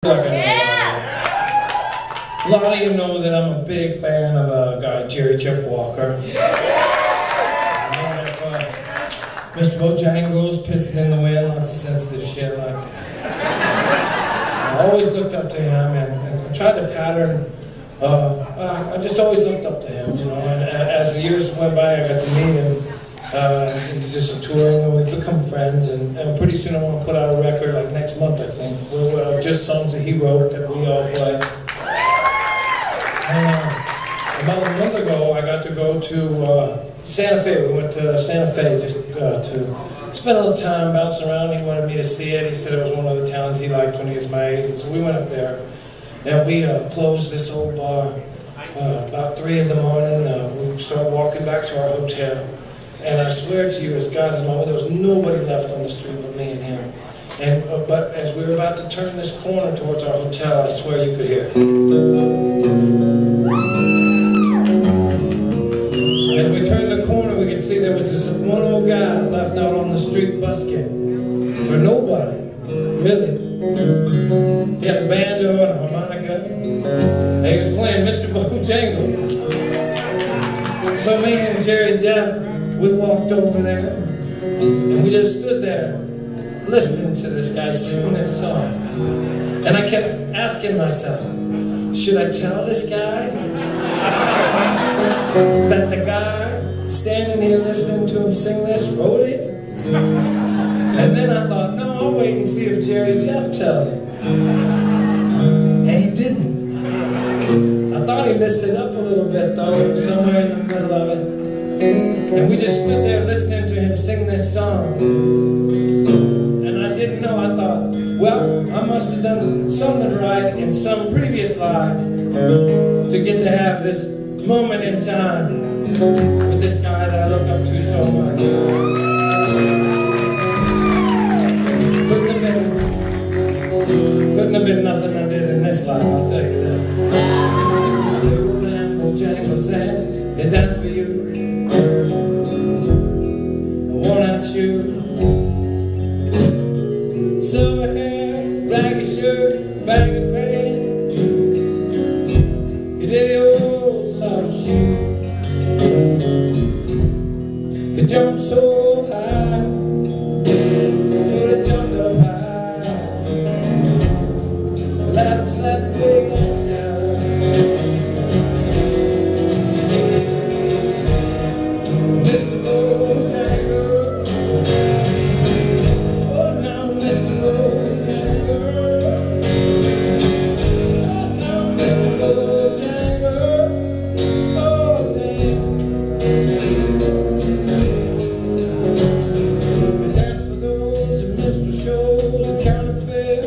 Yeah. A lot of you know that I'm a big fan of a guy, Jerry Jeff Walker. Mr. Bojangles, Piston in the Wind, lots of sensitive shit like that. I always looked up to him and tried to pattern. I just always looked up to him, you know. And as the years went by, I got to meet him and did some touring, and we've become friends. And pretty soon I want to put out a record, like next month, I think, of just songs that he wrote that we all play. And about a month ago, I got to go to Santa Fe. We went to Santa Fe just to spend a little time bouncing around. He wanted me to see it. He said it was one of the towns he liked when he was my age. And so we went up there, and we closed this old bar about 3 in the morning. We started walking back to our hotel. And I swear to you, as God is my witness, there was nobody left on the street but me and him. And but as we were about to turn this corner towards our hotel, I swear you could hear it. As we turned the corner, we could see there was this one old guy left out on the street busking for nobody, really. He had a banjo and a harmonica, and he was playing Mr. Bojangles. So me and Jerry Jeff, we walked over there, and we just stood there, listening to this guy singing this song. And I kept asking myself, should I tell this guy that the guy standing here listening to him sing this wrote it? And then I thought, no, I'll wait and see if Jerry Jeff tells him. And he didn't. I thought he missed it up a little bit, though, somewhere in the middle of it. And we just stood there listening to him sing this song. And I didn't know, I thought, well, I must have done something right in some previous life to get to have this moment in time with this guy that I look up to so much. Couldn't have been nothing I did in this life, I'll tell you that. Little man Bojangles said, it that's for you. Worn-out shoe, silver hair, baggy shirt, baggy pants. You did the old soft shoe. You jumped so high, you jumped up high. Let's let the big ass down. Mr. Bojangles, oh now Mr. Bojangles, oh now Mr. Bojangles, oh damn. And that's for those minstrel shows and county fair.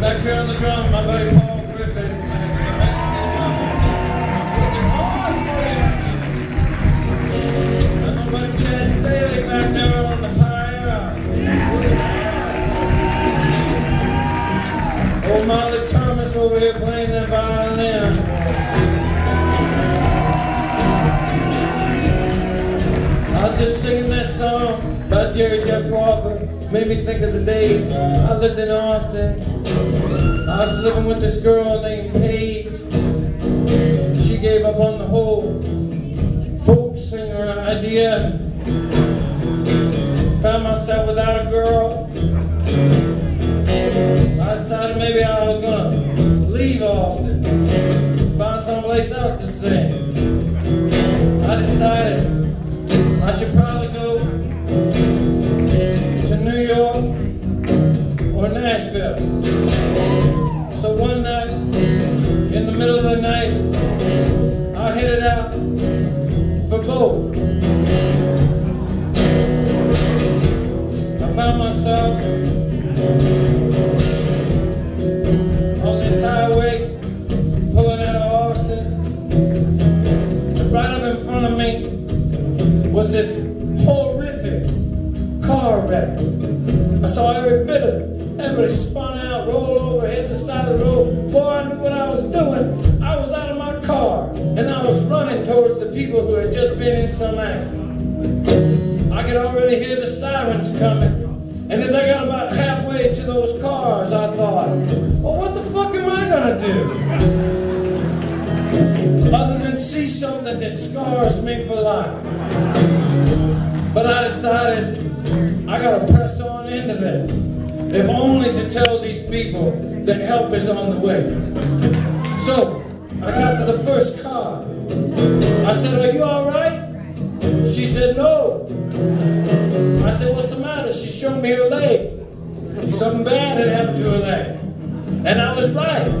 Back here on the drum, my buddy Paul Griffin. Looking hard for you. And my buddy Chad Bailey back there on the pyre. Old Molly Thomas over here playing that violin. I was just singing that song about Jerry Jeff Walker. Made me think of the days I lived in Austin. I was living with this girl named Paige. She gave up on the whole folk singer idea. Found myself without a girl. I decided maybe I was gonna leave Austin, find someplace else to sing. I decided I should probably go to New York or Nashville. So one night, in the middle of the night, I headed out for both. I found myself on this highway, pulling out of Austin, and right up in front of me was this horrific car wreck. I saw every bit of it. Everybody spun out, rolled over, hit the side of the road. Before I knew what I was doing, I was out of my car, and I was running towards the people who had just been in some accident. I could already hear the sirens coming. And as I got about halfway to those cars, I thought, well, what the fuck am I gonna do? Other than see something that scars me for life. But I decided I gotta press on into this, if only to tell these people that help is on the way. So I got to the first car. I said, are you all right? She said, no. I said, what's the matter? She showed me her leg. Something bad had happened to her leg. And I was right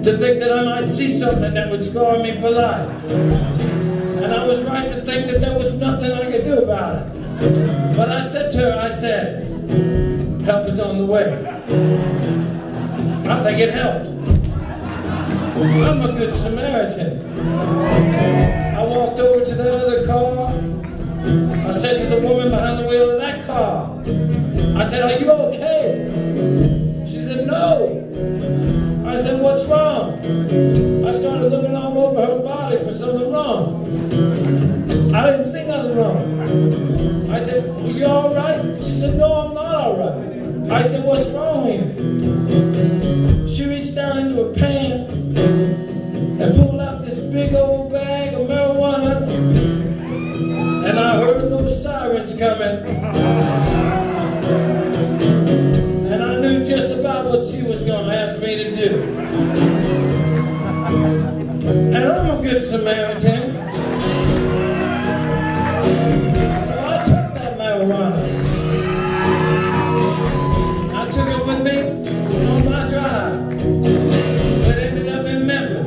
to think that I might see something that would scar me for life. And I was right to think that there was nothing I could do about it. But I said to her, I said, help is on the way. I think it helped. I'm a good Samaritan. I walked over to that other car. I said to the woman behind the wheel of that car, I said, are you okay? She said, no. I said, what's wrong? I started looking all over her body for something wrong. I didn't see nothing wrong. I said, are you all right? She said, no, I'm not all right. I said, what's wrong with you? She reached down into her pants and pulled out this big old bag of marijuana, and I heard those sirens coming. And I knew just about what she was going to ask me to do. And I'm a good Samaritan. So I took that marijuana. I took it with me on my drive. It ended up in Memphis.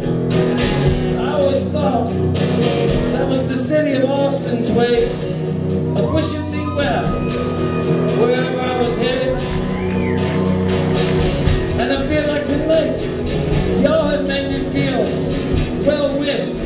I always thought that was the city of Austin's way of wishing me well, wherever I was headed. And I feel like tonight, y'all have made me feel well-wished.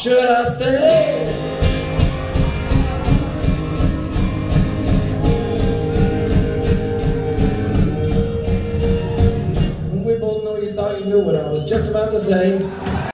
Should I stay? We both know you thought you knew what I was just about to say.